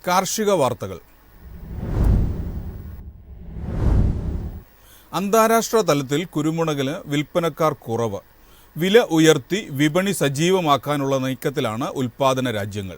കാർഷിക വാർത്തകൾ. അന്താരാഷ്ട്ര തലത്തിൽ കുരുമുളകിന് വിൽപ്പനക്കാർ കുറവ്. വില ഉയർത്തി വിപണി സജീവമാക്കാനുള്ള നീക്കത്തിലാണ് ഉൽപ്പാദന രാജ്യങ്ങൾ.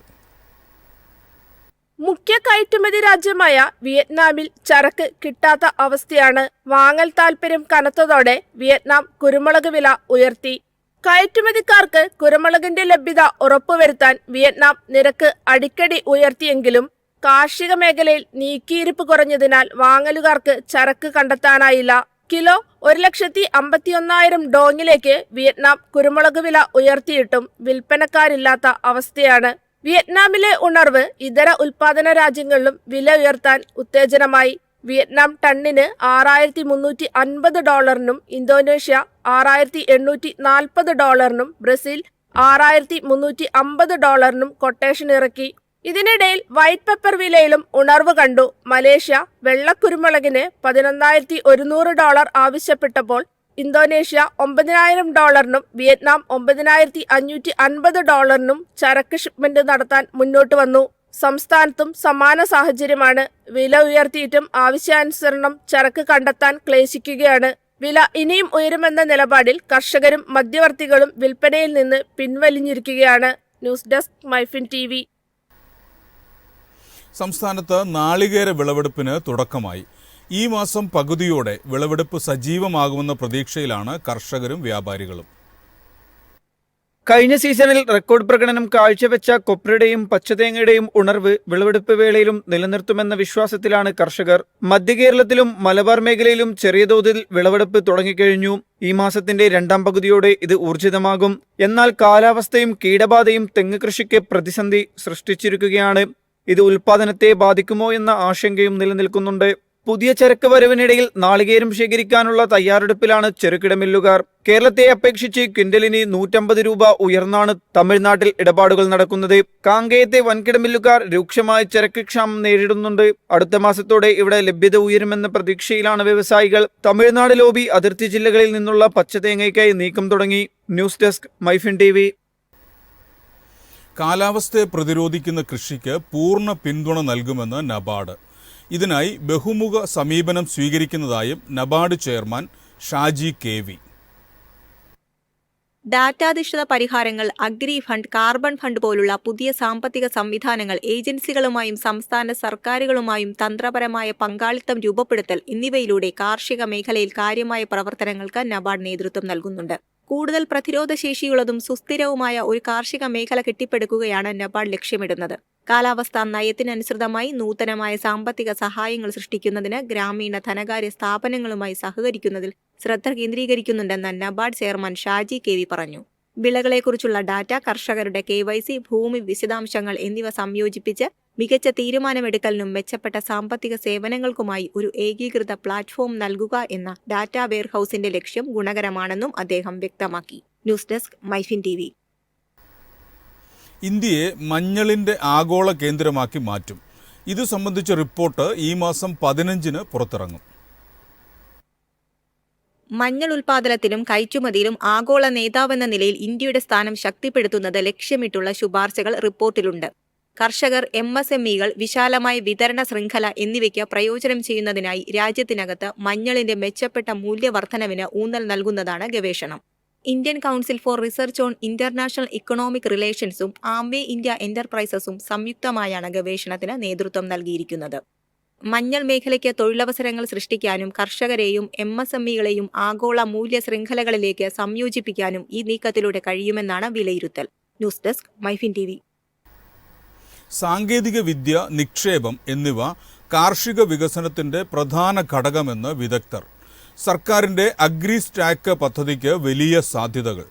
മുഖ്യ കയറ്റുമതി രാജ്യമായ വിയറ്റ്നാമിൽ ചരക്ക് കിട്ടാത്ത അവസ്ഥയാണ്. വാങ്ങൽ താൽപര്യം കനത്തതോടെ വിയറ്റ്നാം കുരുമുളക് വില ഉയർത്തി. കയറ്റുമതിക്കാർക്ക് കുരുമുളകിന്റെ ലഭ്യത ഉറപ്പുവരുത്താൻ വിയറ്റ്നാം നിരക്ക് അടിക്കടി ഉയർത്തിയെങ്കിലും കാർഷിക മേഖലയിൽ നീക്കിയിരിപ്പ് കുറഞ്ഞതിനാൽ വാങ്ങലുകാർക്ക് ചരക്ക് കണ്ടെത്താനായില്ല. കിലോ 1,51,000 ഡോങ്ങിലേക്ക് വിയറ്റ്നാം കുരുമുളക് വില ഉയർത്തിയിട്ടും വിൽപ്പനക്കാരില്ലാത്ത അവസ്ഥയാണ്. വിയറ്റ്നാമിലെ ഉണർവ് ഇതര ഉൽപാദന രാജ്യങ്ങളിലും വില ഉയർത്താൻ ഉത്തേജനമായി. വിയറ്റ്നാം ടണ്ണിന് $6,350, ഇന്തോനേഷ്യ $6,840, ബ്രസീൽ $6,350 കൊട്ടേഷൻ ഇറക്കി. ഇതിനിടയിൽ വൈറ്റ് പെപ്പർ വിലയിലും ഉണർവ് കണ്ടു. മലേഷ്യ വെള്ളക്കുരുമുളകിന് $11,100 ആവശ്യപ്പെട്ടപ്പോൾ ഇന്തോനേഷ്യ $9,000 വിയറ്റ്നാം $9,550 ചരക്ക് ഷിപ്മെന്റ് നടത്താൻ മുന്നോട്ട് വന്നു. സംസ്ഥാനത്തും സമാന സാഹചര്യമാണ്. വില ഉയർത്തിയിട്ടും ആവശ്യാനുസരണം ചരക്ക് കണ്ടെത്താൻ ക്ലേശിക്കുകയാണ്. വില ഇനിയും ഉയരുമെന്ന നിലപാടിൽ കർഷകരും മധ്യവർത്തികളും വിൽപ്പനയിൽ നിന്ന് പിൻവലിഞ്ഞിരിക്കുകയാണ്. News desk MyFin TV. സംസ്ഥാനത്ത് നാളികേര വിളവെടുപ്പിന് തുടക്കമായി. ഈ മാസം പകുതിയോടെ വിളവെടുപ്പ് സജീവമാകുമെന്ന പ്രതീക്ഷയിലാണ് കർഷകരും വ്യാപാരികളും. കഴിഞ്ഞ സീസണിൽ റെക്കോർഡ് പ്രകടനം കാഴ്ചവെച്ച കൊപ്രയുടെയും പച്ചതേങ്ങയുടെയും ഉണർവ് വിളവെടുപ്പ് വേളയിലും നിലനിർത്തുമെന്ന വിശ്വാസത്തിലാണ് കർഷകർ. മധ്യകേരളത്തിലും മലബാർ മേഖലയിലും ചെറിയ തോതിൽ വിളവെടുപ്പ് തുടങ്ങിക്കഴിഞ്ഞു. ഈ മാസത്തിന്റെ രണ്ടാം പകുതിയോടെ ഇത് ഊർജിതമാകും. എന്നാൽ കാലാവസ്ഥയും കീടബാധയും തെങ്ങ് കൃഷിക്ക് പ്രതിസന്ധി സൃഷ്ടിച്ചിരിക്കുകയാണ്. ഇത് ഉൽപാദനത്തെ ബാധിക്കുമോ എന്ന ആശങ്കയും നിലനിൽക്കുന്നുണ്ട്. പുതിയ ചരക്ക് വരവിനിടയിൽ നാളികേരം ശേഖരിക്കാനുള്ള തയ്യാറെടുപ്പിലാണ് ചെറുകിട മില്ലുകാർ. കേരളത്തെ അപേക്ഷിച്ച് ക്വിന്റലിന് 150 രൂപ ഉയർന്നാണ് തമിഴ്നാട്ടിൽ ഇടപാടുകൾ നടക്കുന്നത്. കാങ്കയത്തെ വൻകിട മില്ലുകാർ രൂക്ഷമായ ചരക്ക് ക്ഷാമം നേരിടുന്നുണ്ട്. അടുത്ത മാസത്തോടെ ഇവിടെ ലഭ്യത ഉയരുമെന്ന പ്രതീക്ഷയിലാണ് വ്യവസായികൾ. തമിഴ്നാട് ലോബി അതിർത്തി ജില്ലകളിൽ നിന്നുള്ള പച്ചതേങ്ങയ്ക്കായി നീക്കം തുടങ്ങി. News desk MyFin TV. കാലാവസ്ഥയെ പ്രതിരോധിക്കുന്ന കൃഷിക്ക് പൂർണ്ണ പിന്തുണ നൽകുമെന്ന് നബാർഡ്. ഇതിനായി ബഹുമുഖ സമീപനം സ്വീകരിക്കുന്നതായും നബാർഡ് ചെയർമാൻ ഷാജി KV. ഡാറ്റാധിഷ്ഠിത പരിഹാരങ്ങൾ, അഗ്രി ഫണ്ട്, കാർബൺ ഫണ്ട് പോലുള്ള പുതിയ സാമ്പത്തിക സംവിധാനങ്ങൾ, ഏജൻസികളുമായും സംസ്ഥാന സർക്കാരുകളുമായും തന്ത്രപരമായ പങ്കാളിത്തം രൂപപ്പെടുത്തൽ എന്നിവയിലൂടെ കാർഷിക മേഖലയിൽ കാര്യമായ പ്രവർത്തനങ്ങൾക്ക് നബാർഡ് നേതൃത്വം നൽകുന്നുണ്ട്. കൂടുതൽ പ്രതിരോധശേഷിയുള്ളതും സുസ്ഥിരവുമായ ഒരു കാർഷിക മേഖല കെട്ടിപ്പടുക്കുകയാണ് നബാർഡ് ലക്ഷ്യമിടുന്നത്. കാലാവസ്ഥാ നയത്തിനനുസൃതമായി നൂതനമായ സാമ്പത്തിക സഹായങ്ങൾ സൃഷ്ടിക്കുന്നതിന് ഗ്രാമീണ ധനകാര്യ സ്ഥാപനങ്ങളുമായി സഹകരിക്കുന്നതിൽ ശ്രദ്ധ കേന്ദ്രീകരിക്കുന്നുണ്ടെന്ന് നബാർഡ് ചെയർമാൻ ഷാജി KV പറഞ്ഞു. വിളകളെക്കുറിച്ചുള്ള ഡാറ്റ, കർഷകരുടെ KYC, ഭൂമി വിശദാംശങ്ങൾ എന്നിവ സംയോജിപ്പിച്ച് മികച്ച തീരുമാനമെടുക്കലിനും മെച്ചപ്പെട്ട സാമ്പത്തിക സേവനങ്ങൾക്കുമായി ഒരു ഏകീകൃത പ്ലാറ്റ്ഫോം നൽകുക എന്ന ഡാറ്റാ വെയർഹൌസിന്റെ ലക്ഷ്യം ഗുണകരമാണെന്നും അദ്ദേഹം വ്യക്തമാക്കി. News desk MyFin TV. ഇന്ത്യയെ മഞ്ഞളിന്റെ ആഗോള കേന്ദ്രമാക്കി മാറ്റും. ഇതു സംബന്ധിച്ച റിപ്പോർട്ട് ഈ മാസം 15-ന് പുറത്തിറങ്ങും. മഞ്ഞൾ ഉൽപാദനത്തിലും കയറ്റുമതിയിലും ആഗോള നേതാവെന്ന നിലയിൽ ഇന്ത്യയുടെ സ്ഥാനം ശക്തിപ്പെടുത്തുന്നത് ലക്ഷ്യമിട്ടുള്ള ശുപാർശകൾ റിപ്പോർട്ടിലുണ്ട്. കർഷകർ, MSMEകൾ, വിശാലമായ വിതരണ ശൃംഖല എന്നിവയ്ക്ക് പ്രയോജനം ചെയ്യുന്നതിനായി രാജ്യത്തിനകത്ത് മഞ്ഞളിന്റെ മെച്ചപ്പെട്ട മൂല്യവർദ്ധനവിന് ഊന്നൽ നൽകുന്നതാണ് ഗവേഷണം. Indian Council for Research on International Economic റിലേഷൻസും ആംവേ ഇന്ത്യ എന്റർപ്രൈസസും സംയുക്തമായാണ് ഗവേഷണത്തിന് നേതൃത്വം നൽകിയിരിക്കുന്നത്. മഞ്ഞൾ മേഖലയ്ക്ക് തൊഴിലവസരങ്ങൾ സൃഷ്ടിക്കാനും കർഷകരെയും MSMEകളെയും ആഗോള മൂല്യ ശൃംഖലകളിലേക്ക് സംയോജിപ്പിക്കാനും ഈ നീക്കത്തിലൂടെ കഴിയുമെന്നാണ് വിലയിരുത്തൽ. News desk MyFin TV. സാങ്കേതിക വിദ്യ, നിക്ഷേപം എന്നിവ കാർഷിക വികസനത്തിന്റെ പ്രധാന ഘടകമെന്ന് വിദഗ്ധർ. സർക്കാരിന്റെ അഗ്രി സ്റ്റാക്ക് പദ്ധതിക്ക് വലിയ സാധ്യതകൾ.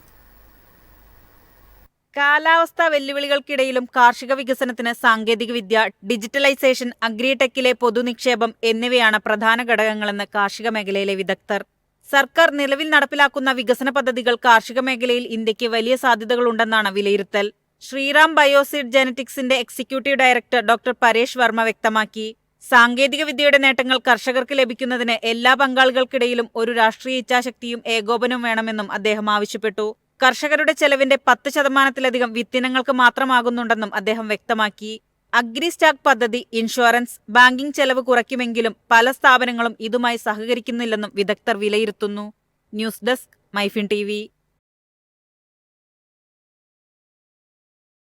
കാലാവസ്ഥാ വെല്ലുവിളികൾക്കിടയിലും കാർഷിക വികസനത്തിന് സാങ്കേതികവിദ്യ, ഡിജിറ്റലൈസേഷൻ, അഗ്രിടെക്കിലെ പൊതുനിക്ഷേപം എന്നിവയാണ് പ്രധാന ഘടകങ്ങളെന്ന് കാർഷിക മേഖലയിലെ വിദഗ്ധർ. സർക്കാർ നിലവിൽ നടപ്പിലാക്കുന്ന വികസന പദ്ധതികൾ കാർഷിക മേഖലയിൽ ഇന്ത്യക്ക് വലിയ സാധ്യതകളുണ്ടെന്നാണ് വിലയിരുത്തൽ. ശ്രീറാം ബയോസീഡ് ജെനറ്റിക്സിന്റെ executive director doctor Paresh Varma വ്യക്തമാക്കി. സാങ്കേതിക വിദ്യയുടെ നേട്ടങ്ങൾ കർഷകർക്ക് ലഭിക്കുന്നതിന് എല്ലാ പങ്കാളികൾക്കിടയിലും ഒരു രാഷ്ട്രീയ ഇച്ഛാശക്തിയും ഏകോപനവും വേണമെന്നും അദ്ദേഹം ആവശ്യപ്പെട്ടു. കർഷകരുടെ ചെലവിന്റെ 10% വിത്തിനങ്ങൾക്ക് മാത്രമാകുന്നുണ്ടെന്നും അദ്ദേഹം വ്യക്തമാക്കി. അഗ്രിസ്റ്റാക്ക് പദ്ധതി, ഇൻഷുറൻസ്, ബാങ്കിംഗ് ചെലവ് കുറയ്ക്കുമെങ്കിലും പല സ്ഥാപനങ്ങളും ഇതുമായി സഹകരിക്കുന്നില്ലെന്നും വിദഗ്ധർ വിലയിരുത്തുന്നു. News desk, MyFin TV.